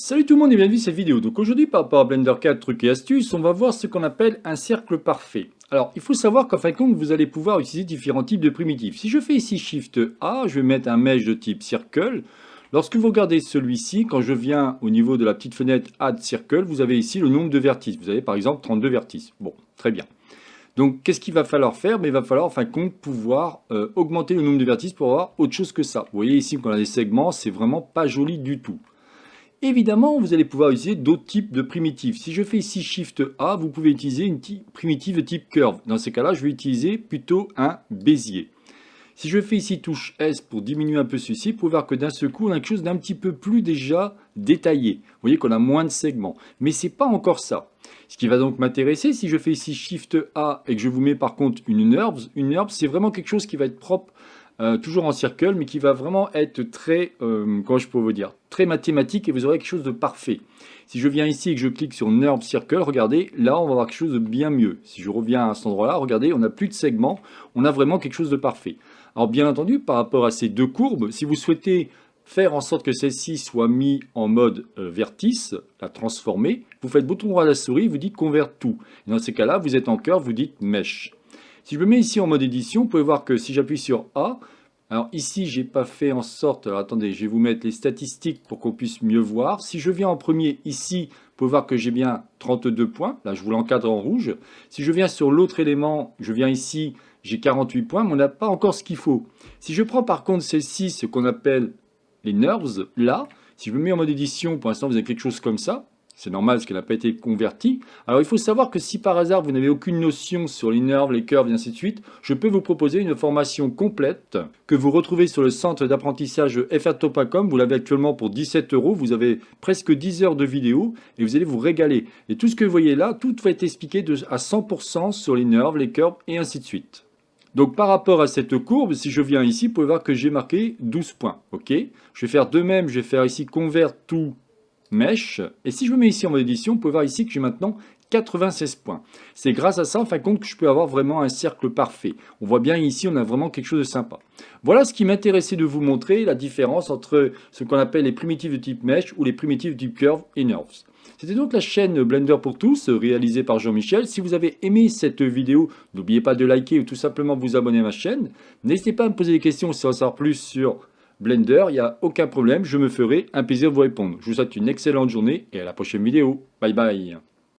Salut tout le monde et bienvenue dans cette vidéo. Donc aujourd'hui par rapport à Blender 4 trucs et astuces, on va voir ce qu'on appelle un cercle parfait. Alors il faut savoir qu'en fin de compte vous allez pouvoir utiliser différents types de primitives. Si je fais ici Shift A, je vais mettre un mesh de type Circle. Lorsque vous regardez celui-ci, quand je viens au niveau de la petite fenêtre Add Circle, vous avez ici le nombre de vertices. Vous avez par exemple 32 vertices. Bon, très bien. Donc qu'est-ce qu'il va falloir faire? Il va falloir en fin de compte pouvoir augmenter le nombre de vertices pour avoir autre chose que ça. Vous voyez ici qu'on a des segments, c'est vraiment pas joli du tout. Évidemment, vous allez pouvoir utiliser d'autres types de primitives. Si je fais ici Shift A, vous pouvez utiliser une primitive de type curve. Dans ces cas-là, je vais utiliser plutôt un Bézier. Si je fais ici touche S pour diminuer un peu ceci, vous pouvez voir que d'un seul coup, on a quelque chose d'un petit peu plus déjà détaillé. Vous voyez qu'on a moins de segments. Mais ce n'est pas encore ça. Ce qui va donc m'intéresser, si je fais ici Shift A et que je vous mets par contre une NURBS c'est vraiment quelque chose qui va être propre toujours en circle, mais qui va vraiment être très, comment je peux vous dire, très mathématique et vous aurez quelque chose de parfait. Si je viens ici et que je clique sur NURB Circle, regardez, là on va avoir quelque chose de bien mieux. Si je reviens à cet endroit-là, regardez, on n'a plus de segments, on a vraiment quelque chose de parfait. Alors bien entendu, par rapport à ces deux courbes, si vous souhaitez faire en sorte que celle-ci soit mise en mode vertice, la transformer, vous faites bouton droit de la souris, vous dites Convert tout. Et dans ces cas-là, vous êtes en curve, vous dites Mesh. Si je me mets ici en mode édition, vous pouvez voir que si j'appuie sur A, alors ici, j'ai pas fait en sorte, alors attendez, je vais vous mettre les statistiques pour qu'on puisse mieux voir. Si je viens en premier ici, vous pouvez voir que j'ai bien 32 points. Là, je vous l'encadre en rouge. Si je viens sur l'autre élément, je viens ici, j'ai 48 points, mais on n'a pas encore ce qu'il faut. Si je prends par contre celle-ci, ce qu'on appelle les NURBS, là, si je me mets en mode édition, pour l'instant, vous avez quelque chose comme ça. C'est normal parce qu'elle n'a pas été convertie. Alors il faut savoir que si par hasard vous n'avez aucune notion sur les nerfs, les curves et ainsi de suite, je peux vous proposer une formation complète que vous retrouvez sur le centre d'apprentissage frtop.com. Vous l'avez actuellement pour 17 €. Vous avez presque 10 heures de vidéo et vous allez vous régaler. Et tout ce que vous voyez là, tout va être expliqué à 100% sur les nerfs, les curves et ainsi de suite. Donc par rapport à cette courbe, si je viens ici, vous pouvez voir que j'ai marqué 12 points. Ok. Je vais faire de même, je vais faire ici Convert tout Mesh. Et si je me mets ici en mode édition, vous pouvez voir ici que j'ai maintenant 96 points. C'est grâce à ça, en fin de compte, que je peux avoir vraiment un cercle parfait. On voit bien ici, on a vraiment quelque chose de sympa. Voilà ce qui m'intéressait de vous montrer, la différence entre ce qu'on appelle les primitives de type Mesh ou les primitives de type Curve et NURBS. C'était donc la chaîne Blender pour tous, réalisée par Jean-Michel. Si vous avez aimé cette vidéo, n'oubliez pas de liker ou tout simplement vous abonner à ma chaîne. N'hésitez pas à me poser des questions si on savoir plus sur Blender, il n'y a aucun problème, je me ferai un plaisir de vous répondre. Je vous souhaite une excellente journée et à la prochaine vidéo. Bye bye.